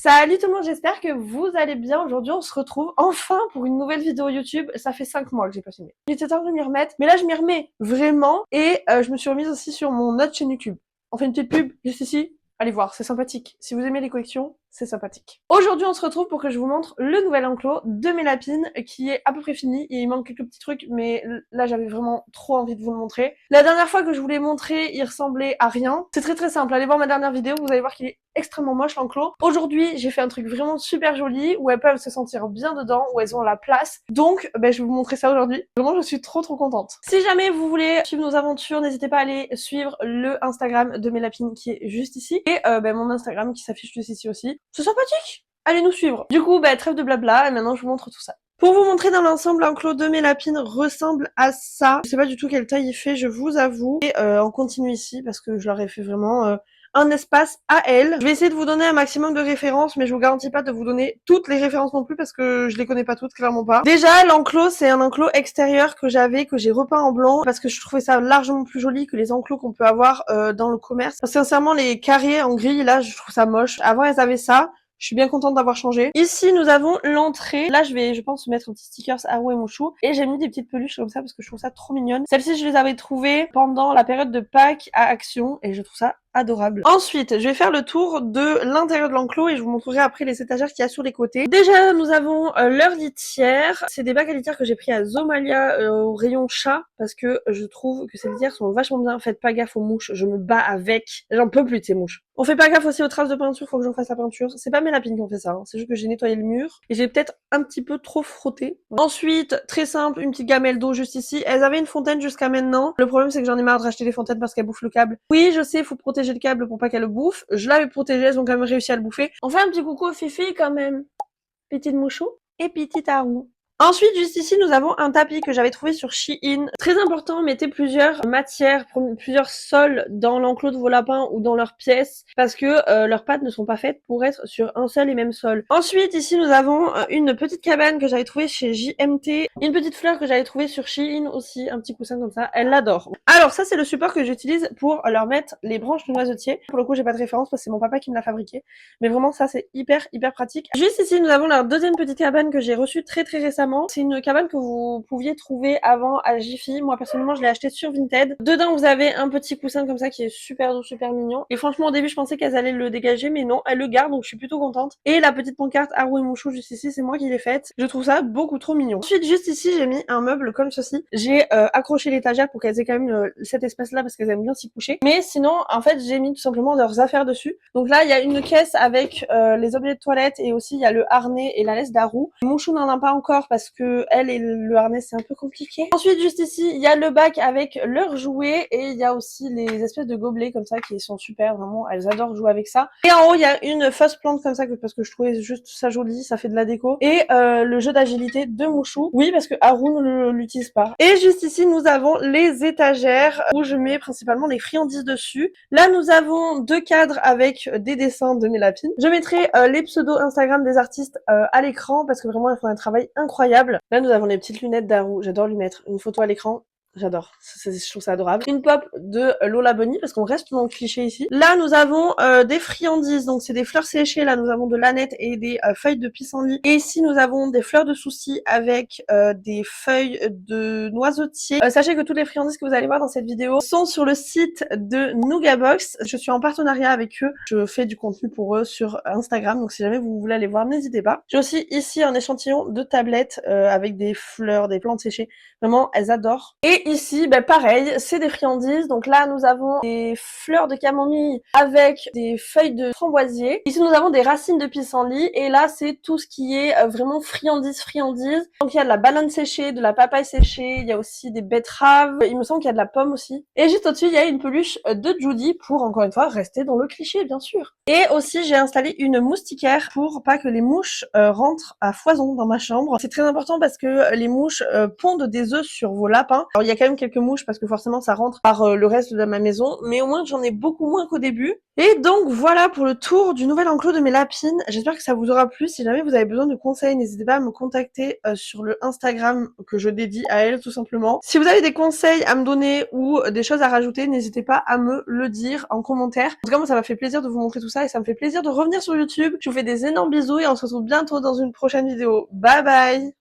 Salut tout le monde, j'espère que vous allez bien. Aujourd'hui, on se retrouve enfin pour une nouvelle vidéo YouTube. Ça fait 5 mois que j'ai pas filmé. Il était temps de m'y remettre, mais là je m'y remets vraiment et je me suis remise aussi sur mon autre chaîne YouTube. On fait une petite pub juste ici. Allez voir, c'est sympathique. Si vous aimez les collections, c'est sympathique. Aujourd'hui, on se retrouve pour que je vous montre le nouvel enclos de mes lapines qui est à peu près fini. Il manque quelques petits trucs, mais là, j'avais vraiment trop envie de vous le montrer. La dernière fois que je vous l'ai montré, il ressemblait à rien. C'est très simple. Allez voir ma dernière vidéo, vous allez voir qu'il est extrêmement moche l'enclos. Aujourd'hui, j'ai fait un truc vraiment super joli où elles peuvent se sentir bien dedans, où elles ont la place. Donc, je vais vous montrer ça aujourd'hui. Vraiment, je suis trop contente. Si jamais vous voulez suivre nos aventures, n'hésitez pas à aller suivre le Instagram de mes lapines qui est juste ici et mon Instagram qui s'affiche juste ici aussi. C'est sympathique. Allez nous suivre. Du coup, trêve de blabla et maintenant je vous montre tout ça. Pour vous montrer dans l'ensemble, l'enclos de mes lapines ressemble à ça. Je sais pas du tout quelle taille il fait, je vous avoue. Et on continue ici parce que je leur ai fait vraiment un espace à elles. Je vais essayer de vous donner un maximum de références, mais je vous garantis pas de vous donner toutes les références non plus parce que je les connais pas toutes, clairement pas. Déjà, l'enclos, c'est un enclos extérieur que j'ai repeint en blanc parce que je trouvais ça largement plus joli que les enclos qu'on peut avoir dans le commerce. Parce que sincèrement, les carrés en gris, là, je trouve ça moche. Avant, elles avaient ça. Je suis bien contente d'avoir changé. Ici, nous avons l'entrée. Là, je pense, mettre un petit stickers Haru et Mouchou. Et j'ai mis des petites peluches comme ça parce que je trouve ça trop mignonne. Celles-ci, je les avais trouvées pendant la période de Pâques à Action et je trouve ça adorable. Ensuite, je vais faire le tour de l'intérieur de l'enclos et je vous montrerai après les étagères qu'il y a sur les côtés. Déjà, nous avons leur litière. C'est des bacs à litière que j'ai pris à Zomalia au rayon chat parce que je trouve que ces litières sont vachement bien. Faites pas gaffe aux mouches, je me bats avec. J'en peux plus de ces mouches. On fait pas gaffe aussi aux traces de peinture, faut que j'en fasse la peinture. C'est pas mes lapines qui ont fait ça, hein. C'est juste que j'ai nettoyé le mur et j'ai peut-être un petit peu trop frotté. Ensuite, très simple, une petite gamelle d'eau juste ici. Elles avaient une fontaine jusqu'à maintenant. Le problème c'est que j'en ai marre de racheter des fontaines parce qu'elles bouffent le câble. Oui, je sais, faut protéger le câble pour pas qu'elles le bouffent. Je l'avais protégé, elles ont quand même réussi à le bouffer. On fait un petit coucou aux Fifi quand même. Petite Mouchou et petite Haru. Ensuite, juste ici, nous avons un tapis que j'avais trouvé sur Shein. Très important, mettez plusieurs matières, plusieurs sols dans l'enclos de vos lapins ou dans leurs pièces parce que leurs pattes ne sont pas faites pour être sur un seul et même sol. Ensuite, ici, nous avons une petite cabane que j'avais trouvée chez JMT. Une petite fleur que j'avais trouvée sur Shein aussi, un petit coussin comme ça. Elle l'adore. Alors, ça, c'est le support que j'utilise pour leur mettre les branches de noisetier. Pour le coup, j'ai pas de référence parce que c'est mon papa qui me l'a fabriqué. Mais vraiment, ça, c'est hyper pratique. Juste ici, nous avons la deuxième petite cabane que j'ai reçue très récemment. C'est une cabane que vous pouviez trouver avant à Jiffy. Moi personnellement je l'ai acheté sur Vinted. Dedans vous avez un petit coussin comme ça qui est super doux, super mignon. Et franchement au début je pensais qu'elles allaient le dégager mais non, elles le gardent donc je suis plutôt contente. Et la petite pancarte Haru et Mouchou juste ici, c'est moi qui l'ai faite. Je trouve ça beaucoup trop mignon. Ensuite juste ici j'ai mis un meuble comme ceci. J'ai accroché l'étagère pour qu'elles aient quand même cet espace là parce qu'elles aiment bien s'y coucher. Mais sinon en fait j'ai mis tout simplement leurs affaires dessus. Donc là il y a une caisse avec les objets de toilette et aussi il y a le harnais et la laisse d'Haru. Mouchou n'en a pas encore parce que elle et le harnais c'est un peu compliqué. Ensuite juste ici il y a le bac avec leurs jouets et il y a aussi les espèces de gobelets comme ça qui sont super, vraiment elles adorent jouer avec ça. Et en haut il y a une fausse plante comme ça parce que je trouvais juste ça joli, ça fait de la déco. Et le jeu d'agilité de Mouchou, oui parce que Haru ne l'utilise pas. Et juste ici nous avons les étagères où je mets principalement les friandises dessus. Là nous avons deux cadres avec des dessins de mes lapines. Je mettrai les pseudos Instagram des artistes à l'écran parce que vraiment elles font un travail incroyable. Là, nous avons les petites lunettes d'Haru. J'adore lui mettre une photo à l'écran. J'adore, je trouve ça adorable. Une pop de Lola Bunny, parce qu'on reste dans le cliché ici. Là, nous avons des friandises, donc c'est des fleurs séchées. Là, nous avons de l'aneth et des feuilles de pissenlit. Et ici, nous avons des fleurs de souci avec des feuilles de noisetier. Sachez que toutes les friandises que vous allez voir dans cette vidéo sont sur le site de Nougabox. Je suis en partenariat avec eux. Je fais du contenu pour eux sur Instagram, donc si jamais vous voulez aller voir, n'hésitez pas. J'ai aussi ici un échantillon de tablettes avec des fleurs, des plantes séchées. Vraiment, elles adorent. Et ici, pareil, c'est des friandises. Donc là, nous avons des fleurs de camomille avec des feuilles de framboisier. Ici, nous avons des racines de pissenlit. Et là, c'est tout ce qui est vraiment friandises. Donc il y a de la banane séchée, de la papaye séchée. Il y a aussi des betteraves. Il me semble qu'il y a de la pomme aussi. Et juste au-dessus, il y a une peluche de Judy pour, encore une fois, rester dans le cliché, bien sûr. Et aussi, j'ai installé une moustiquaire pour pas que les mouches rentrent à foison dans ma chambre. C'est très important parce que les mouches pondent des œufs sur vos lapins. Alors il y a quand même quelques mouches parce que forcément ça rentre par le reste de ma maison, mais au moins j'en ai beaucoup moins qu'au début. Et donc voilà pour le tour du nouvel enclos de mes lapines. J'espère que ça vous aura plu. Si jamais vous avez besoin de conseils, n'hésitez pas à me contacter sur le Instagram que je dédie à elle tout simplement. Si vous avez des conseils à me donner ou des choses à rajouter, n'hésitez pas à me le dire en commentaire. En tout cas moi ça m'a fait plaisir de vous montrer tout ça et ça me fait plaisir de revenir sur YouTube. Je vous fais des énormes bisous et on se retrouve bientôt dans une prochaine vidéo. Bye bye!